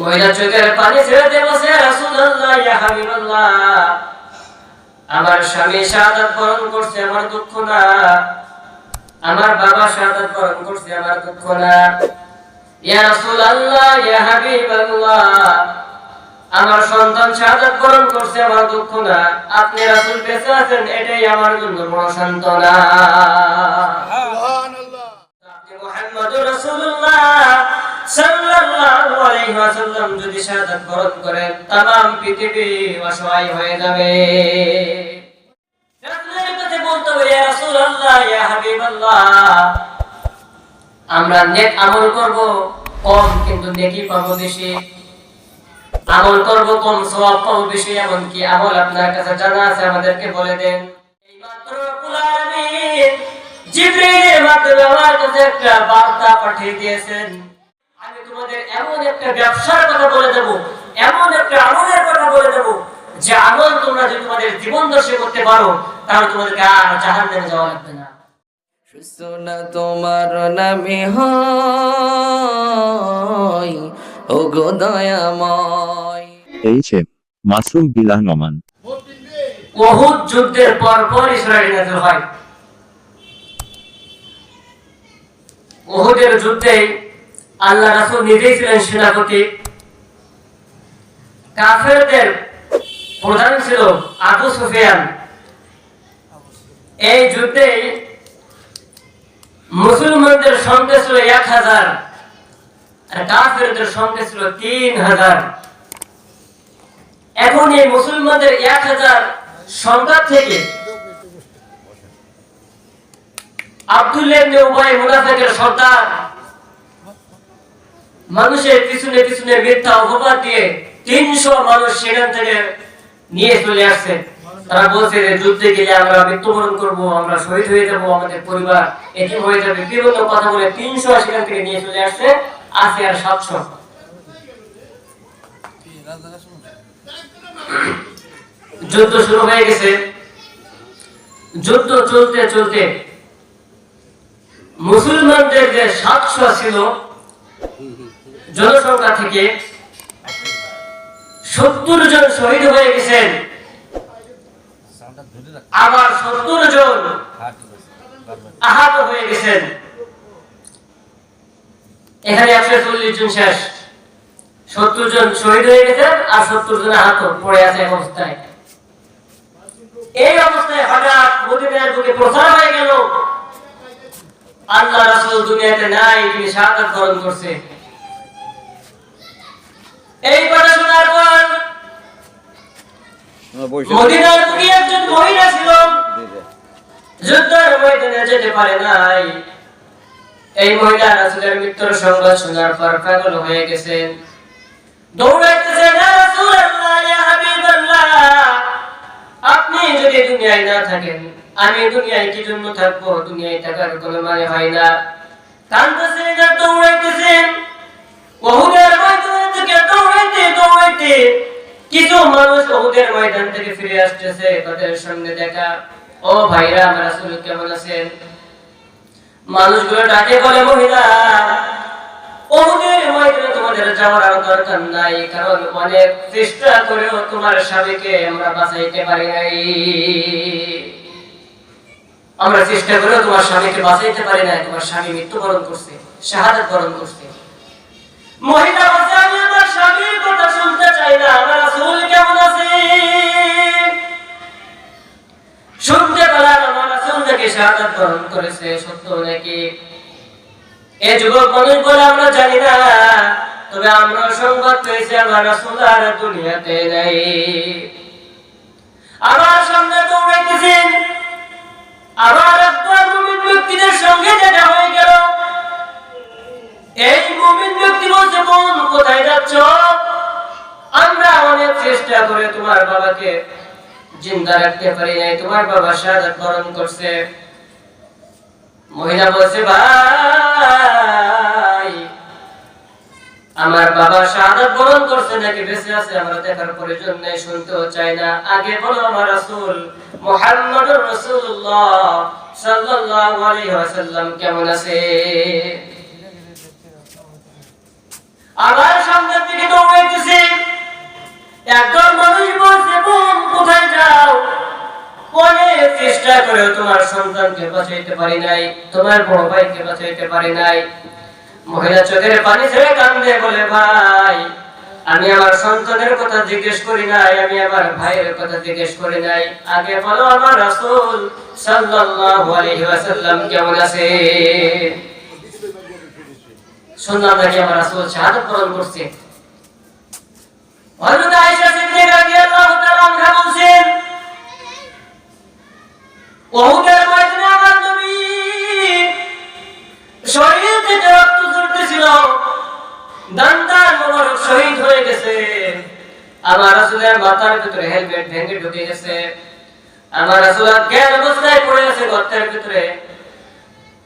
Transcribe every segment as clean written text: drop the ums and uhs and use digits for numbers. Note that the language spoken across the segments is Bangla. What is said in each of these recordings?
মহিলা চোখের পানি ছেড়ে দিয়ে বসে, রাসূলুল্লাহ ইয়া হাবিবাল্লাহ, আমার স্বামী শাহাদাত বরণ করছে, আমার দুঃখ না। আমার বাবা শাহাদাত বরণ করছে, আমার দুঃখ না। ইয়া রাসূলুল্লাহ ইয়া হাবিবাল্লাহ, আমার সন্তান শাহাদাত বরণ করছে, আমার দুঃখ না। আপনি রাসূল বেঁচে আছেন, এটাই আমার জন্য বড় সান্ত্বনা। সুবহানাল্লাহ। আপনি মুহাম্মদুর রাসূলুল্লাহ সাল্লাল্লাহু আলাইহি ওয়াসাল্লাম যদি শাহাদাত বরণ করেন, तमाम পৃথিবী অসহায় হয়ে যাবে। রাসূলের কাছে বলতে হবে, ইয়া রাসূলুল্লাহ ইয়া হাবিবাল্লাহ, আমরা নেক আমল করব কম, কিন্তু নেকি পাবো বেশি। আমল করব কম, সওয়াব পাবো বেশি। এমন কি আমল আপনার কাছে জানা আছে? আমাদেরকে বলে দেন। এইমাত্র রব্বুল আলামিন জিবরীলের মাধ্যমে আমার কাছে একটা বার্তা পাঠিয়ে দিয়েছেন। আমি তোমাদের এমন একটা ব্যবসার কথা বলে দেব, এমন একটা আমলের কথা বলে দেব, যে আমল তোমরা যদি তোমাদের জীবন দশে করতে পারো, তাহলে তোমাদেরকে আর জাহান্নামে যাওয়া লাগবে না। সুনা তোমার নামে হয় ও গো দয়াময়। এইচ.এম. মাসুম বিল্লাহ নোমান। উহুদ যুদ্ধের পর ইসরায়েল নাযিল হয়। উহুদের যুদ্ধে আল্লাহ রাসূল নিজেই ছিলেন সেনাপতি। কাফেরদের প্রধান ছিল আবু সুফিয়ান। এই যুদ্ধে মুসলমানদের সংখ্যা ছিল 1000 আর কাফেরদের সংখ্যা ছিল 3000। এখন এই মুসলমানদের 1000 সংখ্যা থেকে আব্দুল্লাহ ইবনে উবাই মুনাফিকের সর্দার মানুষের পিছনে পিছনে মিথ্যা অপবাদ দিয়ে 300 মানুষ সেখান থেকে নিয়ে চলে আসছে। তারা বলছে যে যুদ্ধে গেলে আমরা মৃত্যুবরণ করব, আমরা শহীদ হয়ে যাব, আমাদের পরিবার এতিম হয়ে যাবে, বিভিন্ন কথা বলে 300 সেখান থেকে নিয়ে চলে আসছে। আছে আর 700। যুদ্ধ শুরু হয়ে গেছে। যুদ্ধ চলতে চলতে মুসলমানদের যে 700 ছিল জনসংখ্যা থেকে 70 জন শহীদ হয়ে গেছেন, আবার 70 জন আহত হয়ে গেছেন। এখানে 140 জন শেষ। 70 জন শহীদ হয়ে গেছেন আর 70 জন আহত পড়ে আছে এক অবস্থায়। এই অবস্থায় হঠাৎ মদিনার বুকে প্রচার হয়ে গেল, আল্লাহ রাসূল দুনিয়াতে নাই, তিনি শাহাদাত বরণ করছে। এই কথা শোনার পর মদিনার বুকে একজন মহিলা ছিল, যুদ্ধের ময়দানে যেতে পারে নাই। এই মহিলা রাসূলের মৃত্যুর সংবাদ শোনার পর পাগল হয়ে গেছেন, দৌড়াইতেছেন, ইয়া রাসূলুল্লাহ ইয়া হাবিবাল্লাহ, আপনি যদি দুনিয়ায় না থাকেন, আমি দুনিয়ায় কি জন্য থাকবো? দুনিয়ায় থাকার কোনো মানে হয় না। কাঁদতেছেন আর দৌড়াইতেছেন। উহুদের ময়দান থেকে দৌড়াইতে কিছু মানুষ উহুদের ময়দান থেকে ফিরে আসতেছে। তাদের সঙ্গে দেখা, ও ভাইরা, আমার রাসূল কেমন আছেন? মানুষগুলো ডাকে বলে, মহিলা, উহুদের ময়দানে তোমাদের যাওয়ার আর দরকার নাই, কারণ অনেক চেষ্টা করেও তোমার স্বামীকে আমরা বাঁচাইতে পারি নাই। আমরা চেষ্টা করেও তোমার স্বামীকে বাঁচাইতে পারি নাই, তোমার স্বামী মৃত্যুবরণ করছে, শাহাদাত বরণ করছে। মহিলা বলছে, আমি আমার স্বামীর কথা শুনতে চাই না, আমার রাসূল কেমন আছে শুনতে পেলাম। আমার রাসূল নাকি শাহাদাত বরণ করেছে, সত্য নাকি? এই যুবক মানুষ বলে, আমরা জানি না, তবে আমরা সংবাদ পেয়েছি আমার রাসূল আর দুনিয়াতে নাই। আমার সামনে দৌড়াইতেছেন, আবার একবার মুমিন ব্যক্তিদের সঙ্গে দেখা হয়ে গেল। এই মুমিন ব্যক্তি বলছে, বোন, কোথায় যাচ্ছ? আমরা অনেক চেষ্টা করে তোমার বাবাকে জিন্দা রাখতে পারি নাই, তোমার বাবা শাহাদাত বরণ করছে। মহিলা বলছে, ভাই, আমার বাবা শাহাদাত বরণ করছে নাকি বেঁচে আছে আমরা দেখার প্রয়োজন নেই, শুনতেও চাই না। আগে বলো আমার রাসূল মুহাম্মদুর রাসূলুল্লাহ সাল্লাল্লাহু আলাইহি ওয়াসাল্লাম কেমন আছে? আবার সামনের দিকে দৌড়ে করেও তোমার সন্তানকে বাঁচাইতে পারি নাই, তোমার বড় ভাইকে বাঁচাইতে পারি নাই। মহিলা চোখের পানি ছেড়ে কান্দে, বলে ভাই আমি আমার সন্তানের কথা জিজ্ঞেস করি নাই, আমি আমার ভাইয়ের কথা জিজ্ঞেস করি নাই, আগে বলো আমার রাসূল সাল্লাল্লাহু আলাইহি ওয়াসাল্লাম কেমন আছে। শুনলাম নাকি আমার রাসূল শাহাদাত বরণ করছে। হযরত আয়েশা সিদ্দিকা রাদিয়াল্লাহু তাআলা আনহা বলেন, উহুদের ময়দানে আমার নবী শরীর থেকে রক্ত ঝরতেছিল, দান্তার মোবারক শহীদ হয়ে গেছে, আমার রাসূলের মাথার ভিতরে হেলমেট ভেঙে ঢুকে গেছে, আমার রাসূল জ্ঞান অবস্থায় পড়ে আছে গর্তের ভিতরে।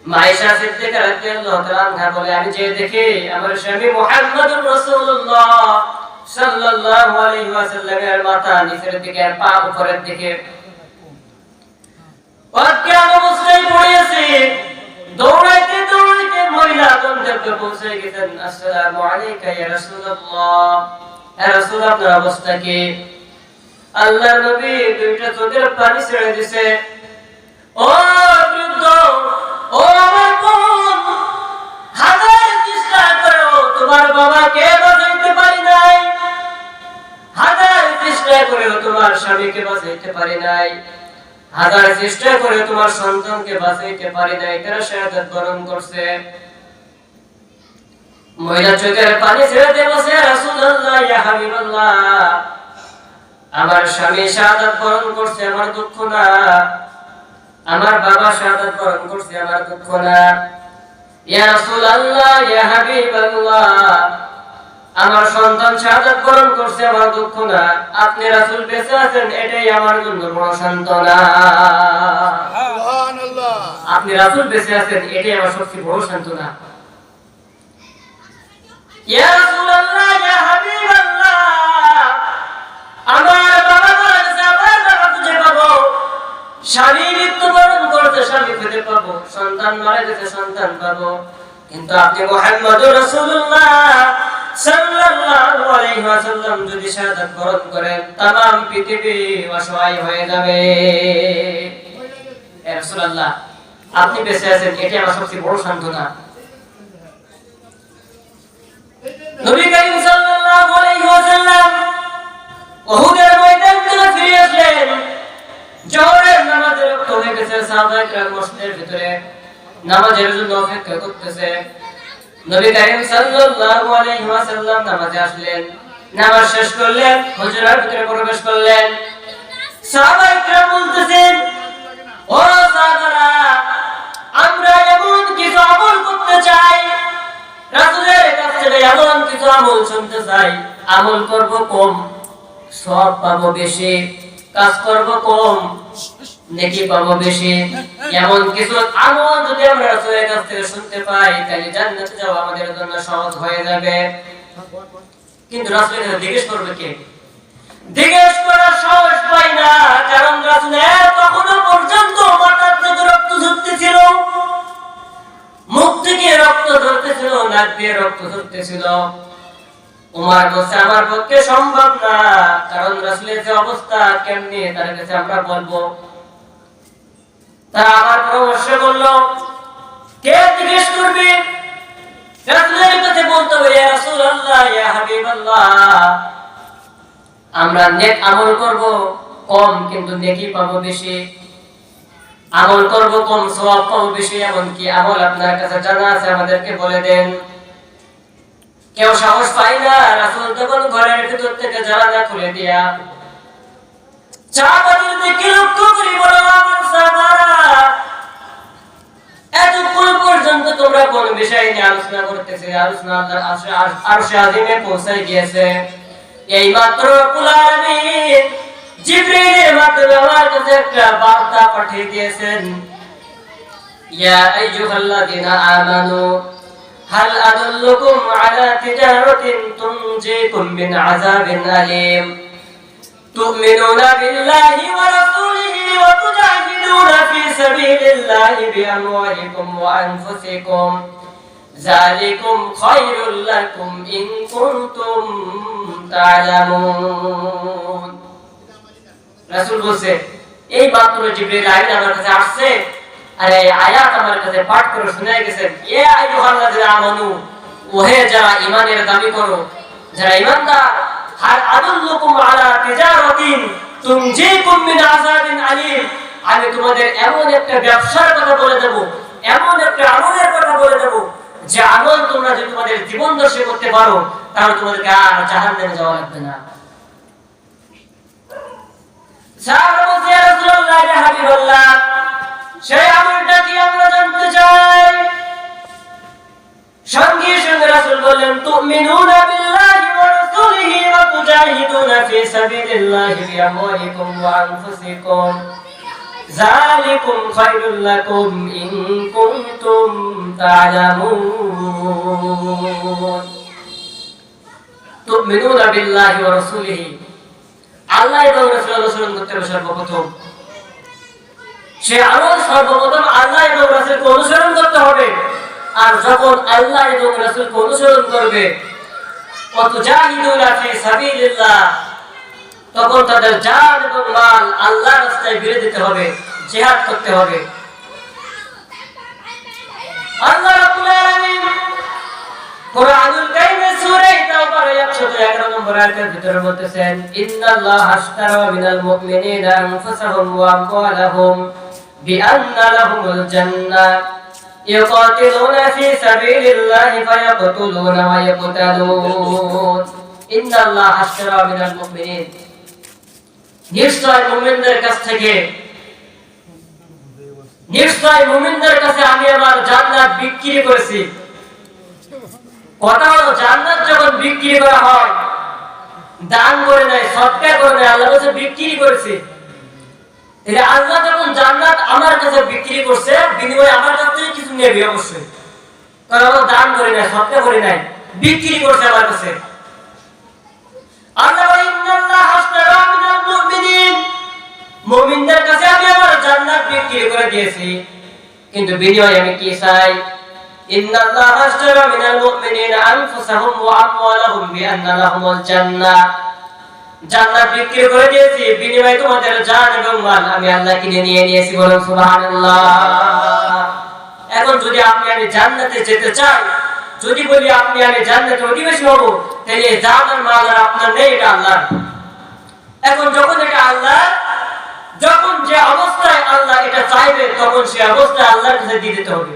আয়েশা সিদ্দিকা রাদিয়াল্লাহু তাআলা আনহা বলে, আমি যে দেখি আমার স্বামী মুহাম্মদুর রাসূলুল্লাহ সাল্লাল্লাহু আলাইহি ওয়াসাল্লামের মাথা নিচের দিকে আর পা উপরের দিকে অজ্ঞান অবস্থায় পড়ে আছে। দৌড়াইতে দৌড়াইতে মহিলা গন্তব্যে পৌঁছে গেছেন। আসসালামু আলাইকা ইয়া রাসূলুল্লাহ, ইয়া রাসূল আপনার অবস্থা কি? আল্লাহর নবী দুইটা চোখের পানি ছেড়ে দিয়েছে। ও বৃদ্ধ, ও আমার বোন, হাজার চেষ্টা করেও তোমার বাবাকে বাঁচাইতে পারি নাই, হাজার চেষ্টা করেও তোমার স্বামীকে বাঁচাইতে পারি নাই, হাজার চেষ্টা করে তোমার সন্তানকে বাঁচাইতে পারি নাই, তারা শাহাদাত বরণ করছে। মহিলা চোখের পানি ছেড়ে দিয়ে বসে, রাসূলুল্লাহ ইয়া হাবিবাল্লাহ, আমার স্বামী শাহাদাত বরণ করছে, আমার দুঃখ না, আমার বাবা শাহাদাত বরণ করছে, আমার দুঃখ না। ইয়া রাসূলুল্লাহ ইয়া হাবিবাল্লাহ, আমার সন্তান শাহাদাত বরণ করছে, আমার দুঃখ না, আপনি রাসূল বেঁচে আছেন, এটাই আমার জন্য বড় সান্ত্বনা। সুবহানাল্লাহ, আপনি রাসূল বেঁচে আছেন, এটাই আমার সবচেয়ে বড় সান্ত্বনা। ইয়া রাসূলুল্লাহ ইয়া হাবিবাল্লাহ, আমার বাবা মারা গেছে, আমার বাবা খুঁজে পাবো, স্বামী মৃত্যুবরণ করতে স্বামী খুঁজে পাবো, সন্তান মারা গেছে সন্তান পাবো, কিন্তু আপনি মুহাম্মদুর রাসূলুল্লাহ সাল্লাল্লাহু আলাইহি ওয়াসাল্লাম যদি শাহাদাত বরণ করেন, तमाम পৃথিবী অসহায় হয়ে যাবে। হে রাসূলুল্লাহ, আপনি বেঁচে আছেন, এটাই আমার সবচেয়ে বড় সান্ত্বনা। নবী করিম সাল্লাল্লাহু আলাইহি ওয়াসাল্লাম উহুদের ময়দান থেকে ফিরে আসলেন। জোহরের নামাজে রক্ত হয়ে গেছে, সাহাবায়ে কেরাম মসজিদের ভিতরে নামাজের জন্য অপেক্ষা করতেছে। নবী করিম সাল্লাল্লাহু আলাইহি ওয়াসাল্লাম নামাজে আসলেন, নামাজ শেষ করলেন, হুজরার ভিতরে প্রবেশ করলেন। সাহাবায়ে কেরাম বলতেছেন, ও সাহাবারা, আমরা এমন কিছু আমল করতে চাই, রাসূলের কাছ থেকে এমন কিছু আমল শুনতে চাই, আমল করব কম, সওয়াব পাবো বেশি, কাজ করব কম, নেকি পাবো বেশি। এমন কিছু আমল যদি আমরা রাসূলের কাছ থেকে শুনতে পাই, তাহলে জান্নাতে যাওয়া আমাদের জন্য সহজ হয়ে যাবে। কিন্তু রাসূলের কাছে জিজ্ঞেস করবে কে? জিজ্ঞেস করার সাহস পাই না, কারণ রাসূলের তখনো পর্যন্ত মাথার থেকে রক্ত ঝরতেছিল, মুখ থেকে রক্ত ঝরতেছিল, নাক দিয়ে রক্ত ঝরতেছিল। উমর বলছে, আমার পক্ষে সম্ভব না, কারণ রাসূলের যে অবস্থা, কেমনে তার কাছে আমরা বলবো। তারা আবার পরামর্শ করলো, কে জিজ্ঞেস করবে? রাসূলের কাছে বলতে হবে, ইয়া রাসূলুল্লাহ ইয়া হাবিবাল্লাহ, আমরা নেক আমল করব কম, কিন্তু নেকি পাবো বেশি। আমল করব কম, সওয়াব পাবো বেশি। এমন কি আমল আপনার কাছে জানা আছে, আমাদেরকে বলে দেন। কেউ সাহস পায় না। রাসূল তখন ঘরের ভিতর থেকে জানালা খুলে দিয়া সাহাবাদের দিকে লক্ষ্য করে বলল, আমার সাহাবারা, এতক্ষণ পর্যন্ত তোমরা কোন বিষয় নিয়ে আলোচনা করতেছে? আলোচনা আল্লাহর আরশে আযিমে পৌঁছে গিয়েছে। এইমাত্র রব্বুল আলামিন জিবরীলের মাধ্যমে আমার কাছে একটা বার্তা পাঠিয়ে দিয়েছেন, ইয়া আইয়ুহাল্লাযীনা আমানু হাল আদুল্লুকুম আলা তিজারাতিন তুনজিকুম মিন আযাবিন আলীম তু'মিনুনা বিল্লাহি ওয়া রাসূলিহি ওয়া তুজাহিদুনা ফি সাবিলিল্লাহি বিআমওয়ালিকুম ওয়া আনফুসিকুম যালিকুম খায়রুল লাকুম ইন কুনতুম তা'লামুন। রাসূল বলেছে, এই মাত্র জিবরিল আমিন আমার কাছে আসছে আর এই আয়াত আমার কাছে পাঠ করে শোনায় গেছেন, এ আইয়ুহাল্লাযিনা আমানু, ওহে যারা ঈমানের দাবি করো, যারা ঈমানদার, হাল আদুল্লুকুম আলা তিজারাতিন তুনজিকুম মিন আযাবিন আলীম, আমি তোমাদের এমন একটা ব্যবসার কথা বলে দেব, এমন একটা আমলের কথা বলে দেব, যে আমল তোমরা যদি তোমাদের জীবন দশে করতে পারো তাহলে তোমাদেরকে আর জাহান্নামে যাওয়া লাগবে না। সাহাবা বলছে, ইয়া রাসূলুল্লাহ, ইয়া হাবিবাল্লাহ, সেই আমলটা কি আমরা জানতে চাই। সঙ্গে সঙ্গে রাসূল বললেন, তুমিনুনা বিল্লাহি ওয়া রাসূলিহি ওয়া তুজাহিদুনা ফি সাবিলিল্লাহি বিআমওয়ালিকুম ওয়া আনফুসিকুম, যালিকুম খায়রুল লাকুম ইন কুনতুম তা'লামুন। তুমিনুনা বিল্লাহি ওয়া রাসূলিহি, আল্লাহ এবং রাসূলের অনুসরণ করতে হবে সর্বপ্রথম। সে আমল সর্বপ্রথম আল্লাহ এবং রাসূলকে অনুসরণ করতে হবে। আর যখন আল্লাহ এবং রাসূলকে অনুসরণ করবে, ওয়াতুজাহিদুনা ফি সাবিলিল্লাহ, তখন তাদের জান এবং মাল আল্লাহর রাস্তায় বিলিয়ে দিতে হবে, জিহাদ করতে হবে। আল্লাহ রাব্বুল আলামিন কুরআনুল কারীমে সূরা তাওবার 111 নম্বর আয়াতের ভিতরে বলতেছেন, ইন্নাল্লাহা আশতারা মিনাল মুমিনিনা আনফুসাহুম ওয়া আমওয়ালাহুম বিআন্না লাহুমুল জান্নাহ ইউকাতিলুনা ফি সাবিলিল্লাহি ফায়াকতুলুনা ওয়া ইয়াকতালুন। ইন্নাল্লাহা আশতারা মিনাল মুমিনিন, নিশ্চয় মুমিনদের কাছ থেকে, নিশ্চয় মুমিনদের কাছে আমি আমার জান্নাত বিক্রি করেছি। কথা হলো, জান্নাত যখন বিক্রি করা হয়, দান করে নাই, সদকা করে নাই, আল্লাহর কাছে বিক্রি করেছে। তাহলে আল্লাহ যখন জান্নাত আমার কাছে বিক্রি করছে, বিনিময়ে আমার কাছ থেকে কিছু নেবে অবশ্যই, কারণ আমরা দান করি নাই, সদকা করি নাই, বিক্রি করছে আমার কাছে। আল্লাহ বলেন, ইন্নাল্লাহা আশতারা মিনাল মুমিনিন, মুমিনদের কাছে আমি আমার জান্নাত বিক্রি করে দিয়েছি, কিন্তু বিনিময়ে আমি কি চাই? ইন্নাল্লাহা আশতারা মিনাল মুমিনিনা আনফুসাহুম ওয়া আমওয়ালাহুম বিআন্না লাহুমুল জান্নাহ, জান্নাত বিক্রি করে দিয়েছি, বিনিময়ে তোমাদের জান এবং মাল আমি আল্লাহ কিনে নিয়ে নিয়েছি। বলুন সুবহানাল্লাহ। এখন যদি আপনি আমি জান্নাতে যেতে চাই, যদি বলি আপনি আমি জান্নাতে অধিবাসী হব, তাহলে জান আর মাল আর আপনার নেই, এটা আল্লাহর। এখন যখন এটা আল্লাহ, যখন যে অবস্থায় আল্লাহ এটা চাইবে, তখন সে অবস্থায় আল্লাহর কাছে দিয়ে দিতে হবে।